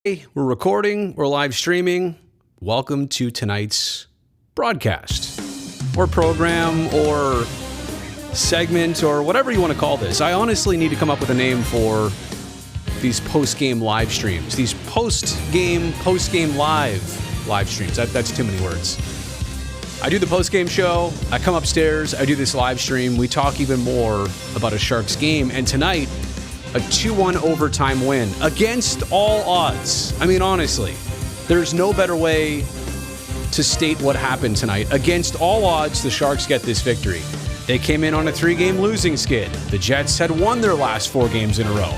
Hey, we're recording, we're live streaming. Welcome to tonight's broadcast or program or segment or whatever you want to call this. I honestly need to come up with a name for these post-game live streams. These post-game live streams. That's too many words. I do the post-game show, I come upstairs, I do this live stream. We talk even more about a Sharks game. And tonight, a 2-1 overtime win against all odds. I mean, honestly, there's no better way to state what happened tonight. Against all odds, the Sharks get this victory. They came in on a 3-game losing skid. The Jets had won their last 4 games in a row.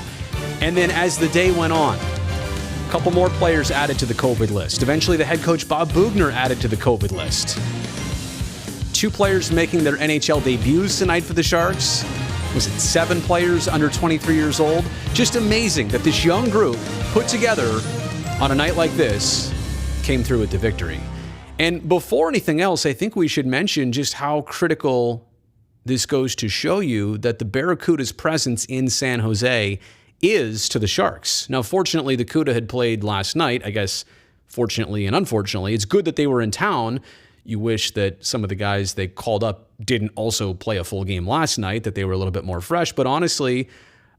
And then as the day went on, a couple more players added to the COVID list. Eventually, the head coach Bob Boughner added to the COVID list. 2 players making their NHL debuts tonight for the Sharks. Was it 7 players under 23 years old? Just amazing that this young group put together on a night like this came through with the victory. And before anything else, I think we should mention just how critical this goes to show you that the Barracuda's presence in San Jose is to the Sharks. Now, fortunately, the CUDA had played last night. I guess, fortunately and unfortunately, it's good that they were in town. You wish that some of the guys they called up didn't also play a full game last night, that they were a little bit more fresh. But honestly,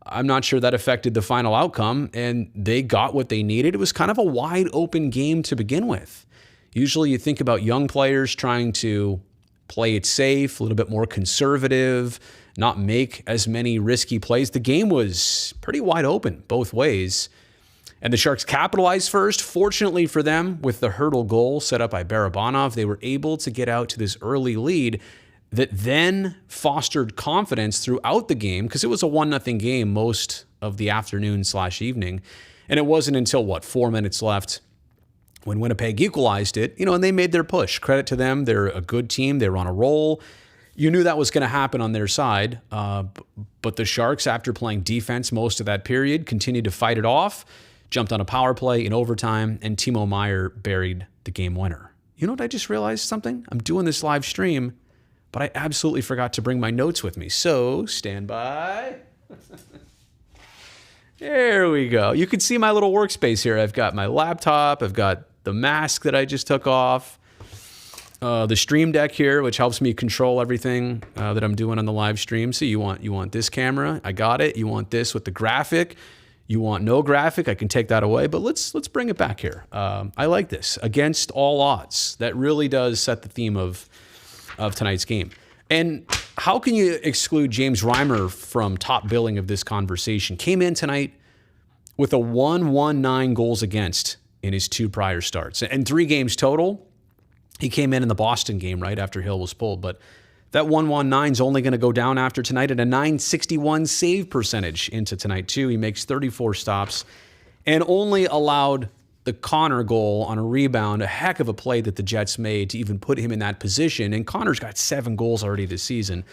I'm not sure that affected the final outcome, and they got what they needed. It was kind of a wide open game to begin with. Usually you think about young players trying to play it safe, a little bit more conservative, not make as many risky plays. The game was pretty wide open both ways. And the Sharks capitalized first. Fortunately for them, with the hurdle goal set up by Barabanov, they were able to get out to this early lead that then fostered confidence throughout the game, because it was a 1-0 game most of the afternoon/evening. And it wasn't until, 4 minutes left when Winnipeg equalized it, and they made their push. Credit to them. They're a good team. They were on a roll. You knew that was going to happen on their side. But the Sharks, after playing defense most of that period, continued to fight it off. Jumped on a power play in overtime, and Timo Meier buried the game winner. You know what? I just realized something. I'm doing this live stream, but I absolutely forgot to bring my notes with me. So stand by. There we go. You can see my little workspace here. I've got my laptop. I've got the mask that I just took off. The stream deck here, which helps me control everything that I'm doing on the live stream. So you want this camera? I got it. You want this with the graphic? You want no graphic? I can take that away, but let's bring it back here. I like this. Against all odds. That really does set the theme of tonight's game. And how can you exclude James Reimer from top billing of this conversation? Came in tonight with a 1.19 goals against in his 2 prior starts. And 3 games total. He came in the Boston game right after Hill was pulled, but that 1.19 is only going to go down after tonight at a .961 save percentage into tonight, too. He makes 34 stops and only allowed the Connor goal on a rebound, a heck of a play that the Jets made to even put him in that position. And Connor's got 7 goals already this season.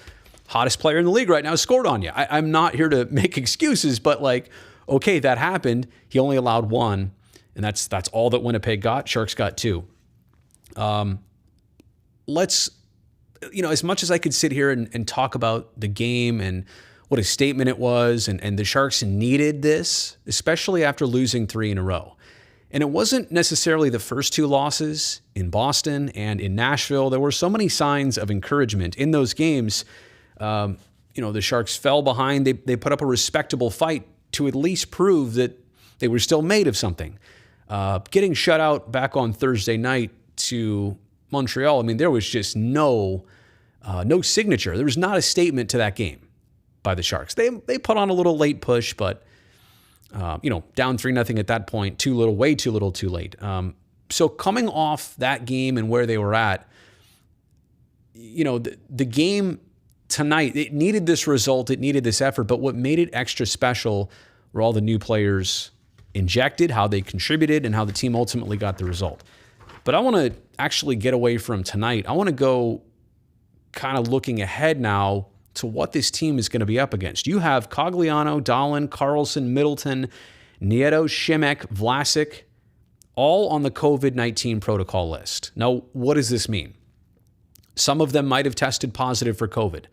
Hottest player in the league right now, scored on you. I'm not here to make excuses, but okay, that happened. He only allowed 1, and that's all that Winnipeg got. Sharks got 2. As much as I could sit here and talk about the game and what a statement it was, and the Sharks needed this, especially after losing 3 in a row. And it wasn't necessarily the first 2 losses in Boston and in Nashville. There were so many signs of encouragement in those games. The Sharks fell behind. They put up a respectable fight to at least prove that they were still made of something. Getting shut out back on Thursday night to Montreal, there was just no signature. There was not a statement to that game by the Sharks. They put on a little late push, but down 3-0 at that point, way too little, too late. So coming off that game and where they were at, the game tonight, it needed this result, it needed this effort, but what made it extra special were all the new players injected, how they contributed, and how the team ultimately got the result. But I want to actually get away from tonight. I want to go kind of looking ahead now to what this team is going to be up against. You have Cogliano, Dahlin, Carlson, Middleton, Nieto, Šimek, Vlasic, all on the COVID-19 protocol list. Now, what does this mean? Some of them might have tested positive for COVID.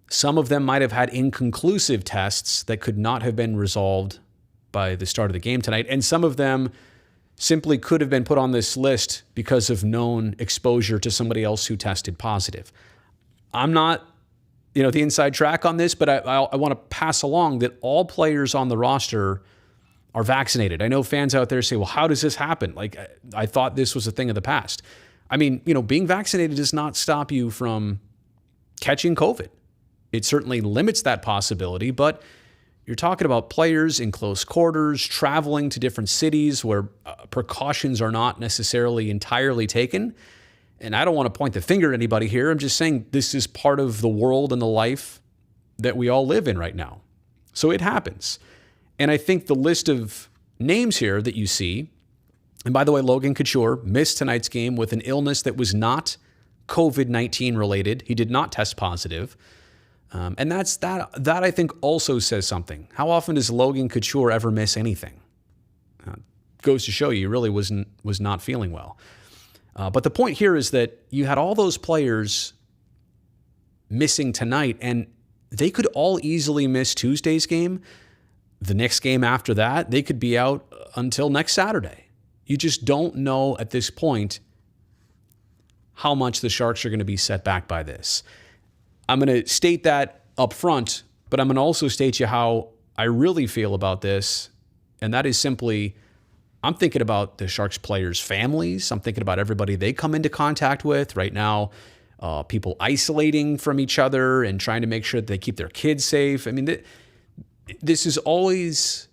Some of them might have had inconclusive tests that could not have been resolved by the start of the game tonight. And some of them simply could have been put on this list because of known exposure to somebody else who tested positive. I'm not, the inside track on this, but I want to pass along that all players on the roster are vaccinated. I know fans out there say, well, how does this happen? Like, I thought this was a thing of the past. I mean, being vaccinated does not stop you from catching COVID. It certainly limits that possibility, but you're talking about players in close quarters, traveling to different cities where precautions are not necessarily entirely taken. And I don't want to point the finger at anybody here. I'm just saying this is part of the world and the life that we all live in right now. So it happens. And I think the list of names here that you see, and by the way, Logan Couture missed tonight's game with an illness that was not COVID-19 related. He did not test positive. And that I think also says something. How often does Logan Couture ever miss anything? Goes to show you, he really was not feeling well. But the point here is that you had all those players missing tonight, and they could all easily miss Tuesday's game. The next game after that, they could be out until next Saturday. You just don't know at this point how much the Sharks are going to be set back by this. I'm going to state that up front, but I'm going to also state you how I really feel about this, and that is simply, I'm thinking about the Sharks players' families. I'm thinking about everybody they come into contact with right now, people isolating from each other and trying to make sure that they keep their kids safe. I mean, this is always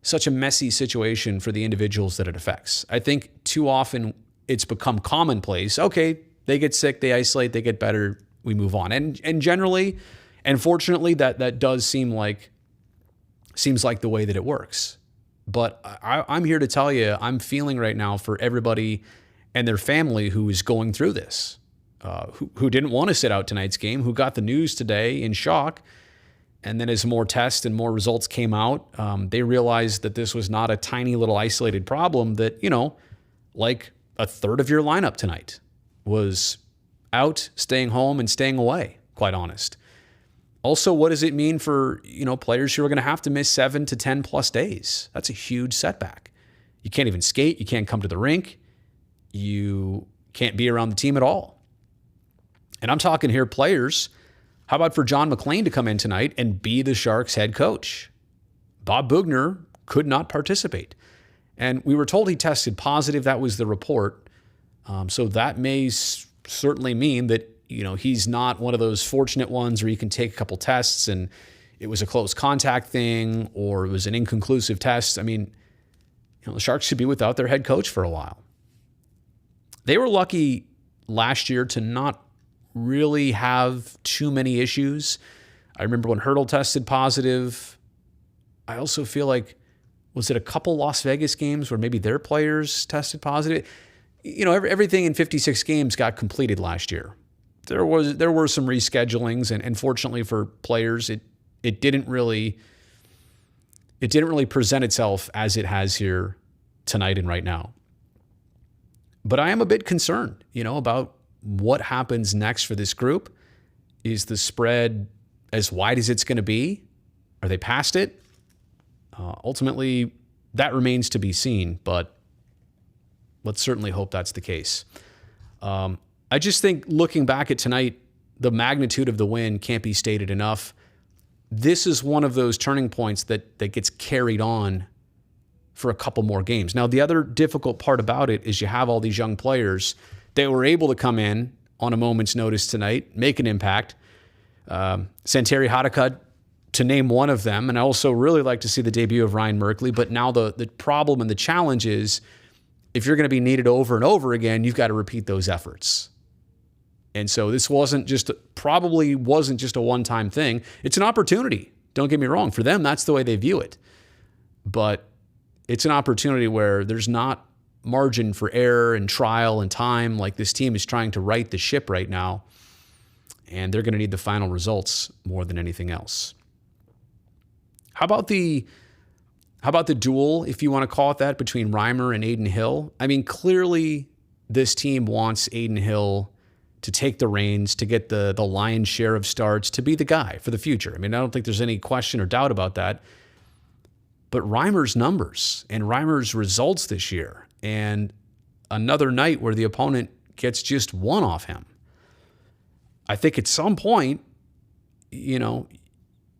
such a messy situation for the individuals that it affects. I think too often it's become commonplace. Okay, they get sick, they isolate, they get better, we move on. And generally, and fortunately, that does seems like the way that it works. But I'm here to tell you, I'm feeling right now for everybody and their family who is going through this, who didn't want to sit out tonight's game, who got the news today in shock. And then as more tests and more results came out, they realized that this was not a tiny little isolated problem, that, like a third of your lineup tonight was out, staying home, and staying away, quite honest. Also, what does it mean for, players who are going to have to miss 7 to 10 plus days? That's a huge setback. You can't even skate. You can't come to the rink. You can't be around the team at all. And I'm talking here players. How about for John McClain to come in tonight and be the Sharks head coach? Bob Boughner could not participate. And we were told he tested positive. That was the report. So that may certainly mean that, he's not one of those fortunate ones where you can take a couple tests and it was a close contact thing or it was an inconclusive test. I mean, the Sharks should be without their head coach for a while. They were lucky last year to not really have too many issues. I remember when Hertl tested positive. I also feel like, was it a couple Las Vegas games where maybe their players tested positive? Everything in 56 games got completed last year. There were some reschedulings, and fortunately for players, it didn't really present itself as it has here tonight and right now. But I am a bit concerned, about what happens next for this group. Is the spread as wide as it's going to be? Are they past it? Ultimately, that remains to be seen, but let's certainly hope that's the case. I just think looking back at tonight, the magnitude of the win can't be stated enough. This is one of those turning points that gets carried on for a couple more games. Now, the other difficult part about it is you have all these young players that were able to come in on a moment's notice tonight, make an impact. Santeri Hatakot, to name one of them, and I also really like to see the debut of Ryan Merkley. But now the problem and the challenge is, if you're going to be needed over and over again, you've got to repeat those efforts. And so this probably wasn't just a one-time thing. It's an opportunity. Don't get me wrong. For them, that's the way they view it. But it's an opportunity where there's not margin for error and trial and time. Like, this team is trying to right the ship right now, and they're going to need the final results more than anything else. How about the duel, if you want to call it that, between Reimer and Adin Hill? I mean, clearly this team wants Adin Hill to take the reins, to get the lion's share of starts, to be the guy for the future. I mean, I don't think there's any question or doubt about that. but Reimer's numbers and Reimer's results this year, and another night where the opponent gets just one off him. I think at some point, you know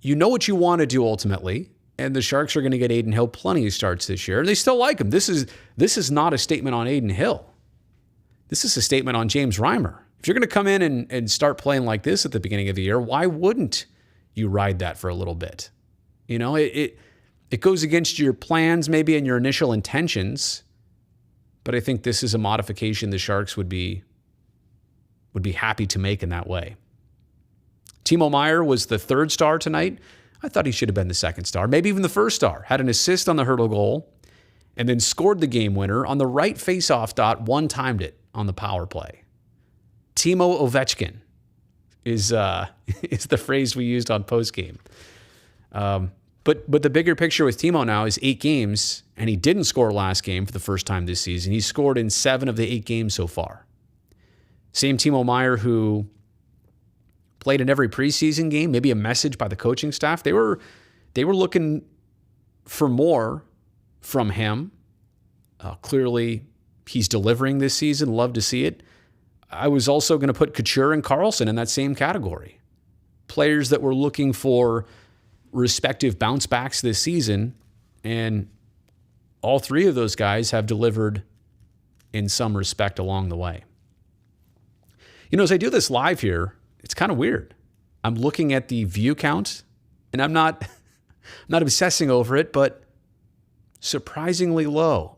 what you want to do ultimately, and the Sharks are going to get Adin Hill plenty of starts this year. They still like him. This is not a statement on Adin Hill. This is a statement on James Reimer. If you're going to come in and start playing like this at the beginning of the year, why wouldn't you ride that for a little bit? It goes against your plans maybe and your initial intentions, but I think this is a modification the Sharks would be happy to make in that way. Timo Meier was the third star tonight. I thought he should have been the second star, maybe even the first star. Had an assist on the hurdle goal and then scored the game winner on the right faceoff dot, one-timed it on the power play. Timo Ovechkin is the phrase we used on postgame. But the bigger picture with Timo now is 8 games, and he didn't score last game for the first time this season. He scored in 7 of the 8 games so far. Same Timo Meier who played in every preseason game, maybe a message by the coaching staff. They were looking for more from him. Clearly, he's delivering this season. Love to see it. I was also going to put Couture and Carlson in that same category. Players that were looking for respective bounce backs this season, and all 3 of those guys have delivered in some respect along the way. As I do this live here, it's kind of weird. I'm looking at the view count, and I'm not obsessing over it, but surprisingly low.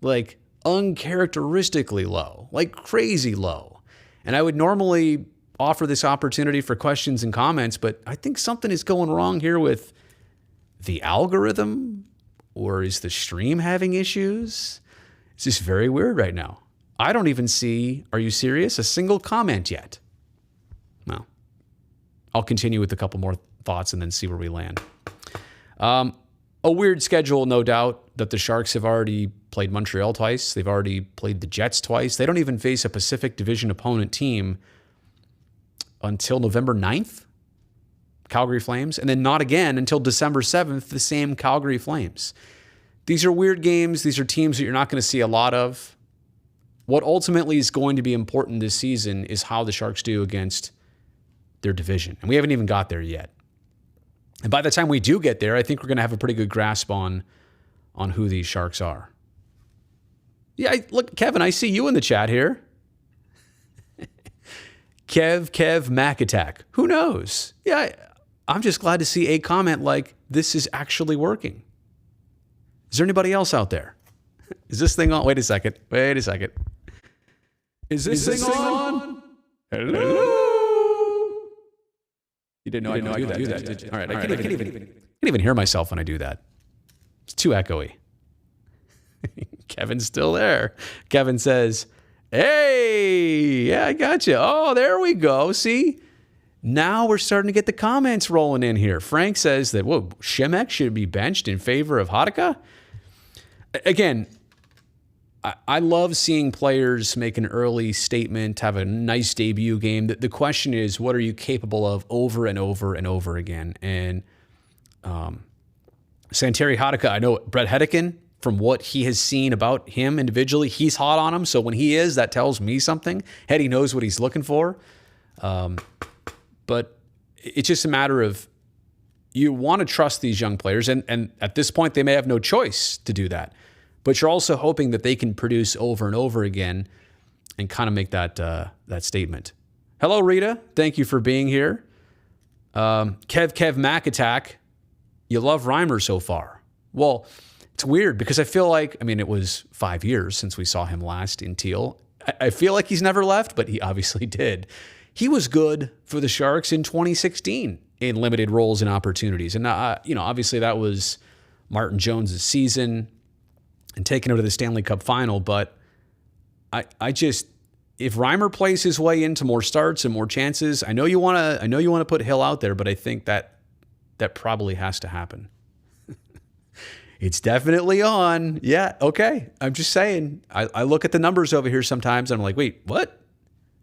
Like uncharacteristically low, like crazy low. And I would normally offer this opportunity for questions and comments, but I think something is going wrong here with the algorithm, or is the stream having issues? It's just very weird right now. I don't even see, are you serious, a single comment yet. Well, I'll continue with a couple more thoughts and then see where we land. A weird schedule, no doubt, that the Sharks have already played Montreal twice. They've already played the Jets twice. They don't even face a Pacific Division opponent team until November 9th, Calgary Flames, and then not again until December 7th, the same Calgary Flames. These are weird games. These are teams that you're not going to see a lot of. What ultimately is going to be important this season is how the Sharks do against their division. And we haven't even got there yet. And by the time we do get there, I think we're going to have a pretty good grasp on who these Sharks are. Yeah, look, Kevin, I see you in the chat here. Kev, Mac Attack. Who knows? Yeah, I'm just glad to see a comment like, this is actually working. Is there anybody else out there? Is this thing on? Wait a second. Is this thing on? Hello? You didn't know I do that, did you? All right, I can't even hear myself when I do that. It's too echoey. Kevin's still there. Kevin says, hey, yeah, I got you. Oh, there we go. See? Now we're starting to get the comments rolling in here. Frank says that, Shemek should be benched in favor of Hadaka. Again, I love seeing players make an early statement, have a nice debut game. The question is, what are you capable of over and over and over again? And Santeri Hadaka, I know Brett Hedican, from what he has seen about him individually, he's hot on him. So when he is, that tells me something. Hetty knows what he's looking for. But it's just a matter of, you want to trust these young players. And at this point, they may have no choice to do that. But you're also hoping that they can produce over and over again and kind of make that statement. Hello, Rita. Thank you for being here. Kev Mac Attack. You love Reimer so far. Well, it's weird because I feel like, it was 5 years since we saw him last in teal. I feel like he's never left, but he obviously did. He was good for the Sharks in 2016 in limited roles and opportunities. And, obviously that was Martin Jones' season and taking him to the Stanley Cup final. But I just, if Reimer plays his way into more starts and more chances, I know you want to put Hill out there, but I think that probably has to happen. It's definitely on. Yeah, okay. I'm just saying. I look at the numbers over here sometimes and I'm like, wait, what?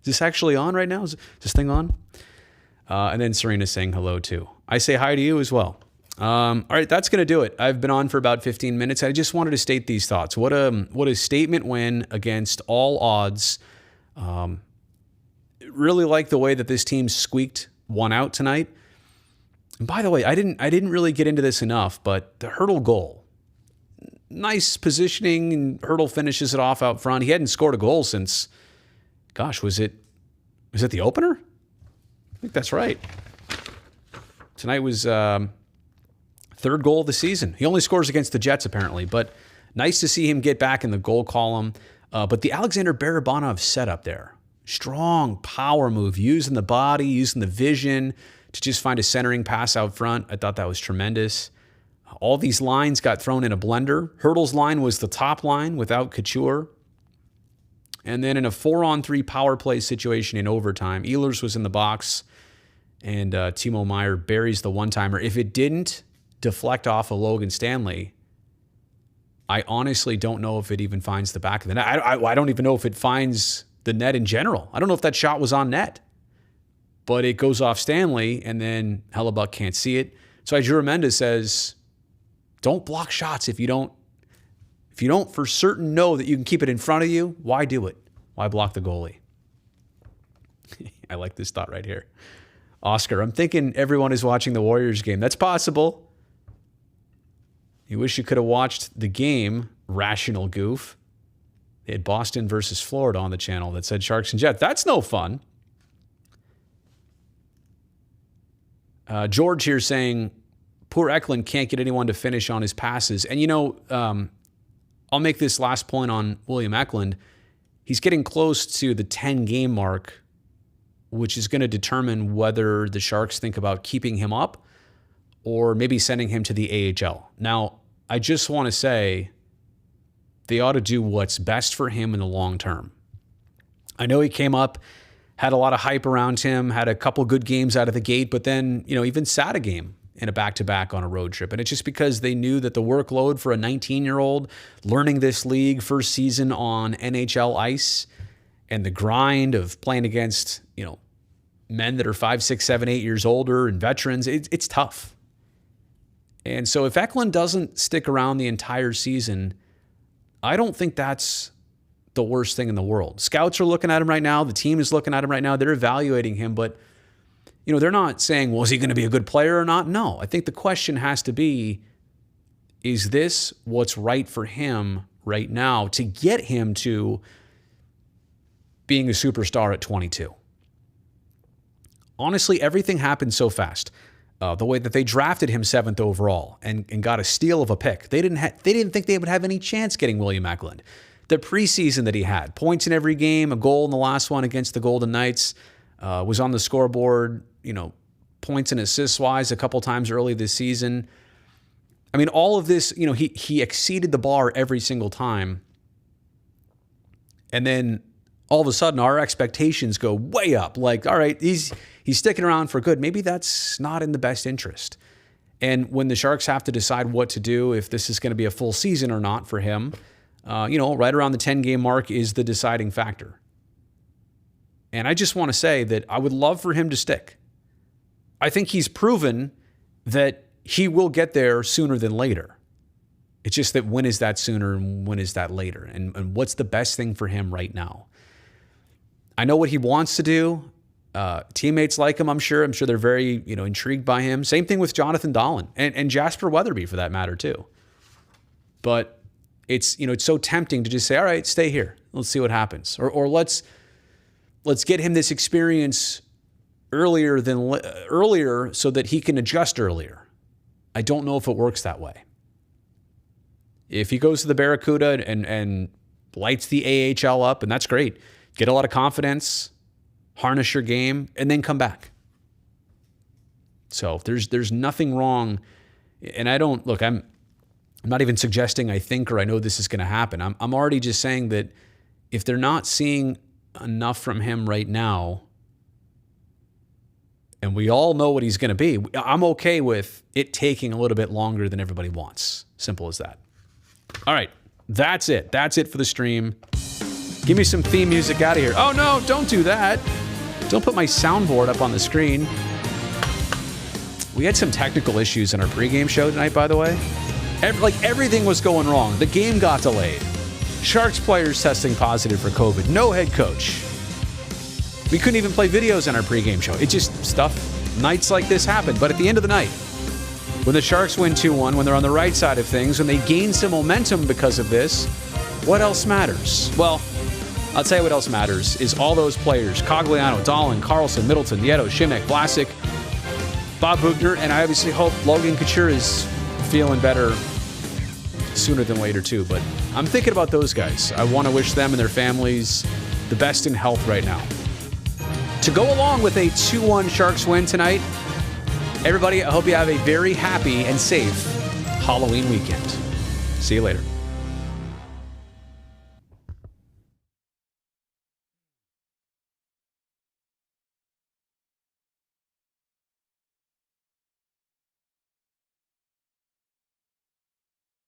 Is this actually on right now? Is this thing on? And then Serena's saying hello too. I say hi to you as well. All right, that's going to do it. I've been on for about 15 minutes. I just wanted to state these thoughts. What a statement win against all odds. Really like the way that this team squeaked one out tonight. And by the way, I didn't really get into this enough, but the Hurdle goal. Nice positioning, and Hurdle finishes it off out front. He hadn't scored a goal since, gosh, was it the opener? I think that's right. Tonight was third goal of the season. He only scores against the Jets, apparently, but nice to see him get back in the goal column. But the Alexander Barabanov setup there, strong power move, using the body, using the vision to just find a centering pass out front. I thought that was tremendous. All these lines got thrown in a blender. Hurdle's line was the top line without Couture. And then in a 4-on-3 power play situation in overtime, Ehlers was in the box, and Timo Meier buries the one-timer. If it didn't deflect off of Logan Stanley, I honestly don't know if it even finds the back of the net. I don't even know if it finds the net in general. I don't know if that shot was on net. But it goes off Stanley, and then Hellebuck can't see it. So Drew Mendes says, don't block shots if you don't for certain know that you can keep it in front of you. Why do it? Why block the goalie? I like this thought right here. Oscar, I'm thinking everyone is watching the Warriors game. That's possible. You wish you could have watched the game, rational goof. They had Boston versus Florida on the channel that said Sharks and Jets. That's no fun. George here saying, poor Eklund can't get anyone to finish on his passes. And, I'll make this last point on William Eklund. He's getting close to the 10-game mark, which is going to determine whether the Sharks think about keeping him up or maybe sending him to the AHL. Now, I just want to say they ought to do what's best for him in the long term. I know he came up, had a lot of hype around him, had a couple good games out of the gate, but then, even sat a game in a back-to-back on a road trip. And it's just because they knew that the workload for a 19-year-old learning this league, first season on NHL ice, and the grind of playing against, men that are 5, 6, 7, 8 years older and veterans, it's tough. And so if Eklund doesn't stick around the entire season, I don't think that's the worst thing in the world. Scouts are looking at him right now. The team is looking at him right now. They're evaluating him, but they're not saying, well, is he going to be a good player or not? No, I think the question has to be, is this what's right for him right now to get him to being a superstar at 22? Honestly, everything happened so fast. The way that they drafted him 7th overall and got a steal of a pick. They didn't think they would have any chance getting William Eklund. The preseason that he had, points in every game, a goal in the last one against the Golden Knights, was on the scoreboard, points and assists wise a couple times early this season. I mean, all of this, he exceeded the bar every single time. And then all of a sudden our expectations go way up. Like, all right, he's sticking around for good. Maybe that's not in the best interest. And when the Sharks have to decide what to do, if this is going to be a full season or not for him, right around the 10-game mark is the deciding factor. And I just want to say that I would love for him to stick. I think he's proven that he will get there sooner than later. It's just that when is that sooner and when is that later? And what's the best thing for him right now? I know what he wants to do. Teammates like him, I'm sure. I'm sure they're very, intrigued by him. Same thing with Jonathan Dahlen and Jasper Weatherby for that matter too. But it's so tempting to just say, all right, stay here. Let's see what happens. Or let's get him this experience earlier so that he can adjust earlier. I don't know if it works that way. If he goes to the Barracuda and lights the AHL up, and that's great. Get a lot of confidence, harness your game, and then come back. So there's nothing wrong. And I'm not even suggesting I think or I know this is going to happen. I'm already just saying that if they're not seeing enough from him right now, and we all know what he's going to be, I'm okay with it taking a little bit longer than everybody wants. Simple as that. All right, that's it. That's it for the stream. Give me some theme music out of here. Oh, no, don't do that. Don't put my soundboard up on the screen. We had some technical issues in our pregame show tonight, by the way. Everything was going wrong. The game got delayed. Sharks players testing positive for COVID. No head coach. We couldn't even play videos in our pregame show. It just nights like this happen. But at the end of the night, when the Sharks win 2-1, when they're on the right side of things, when they gain some momentum because of this, what else matters? Well, I'll tell you what else matters is all those players, Cogliano, Dahlin, Carlson, Middleton, Nieto, Šimek, Vlasic, Bob Bugner, and I obviously hope Logan Couture is feeling better sooner than later too. But I'm thinking about those guys. I want to wish them and their families the best in health right now. To go along with a 2-1 Sharks win tonight, everybody, I hope you have a very happy and safe Halloween weekend. See you later.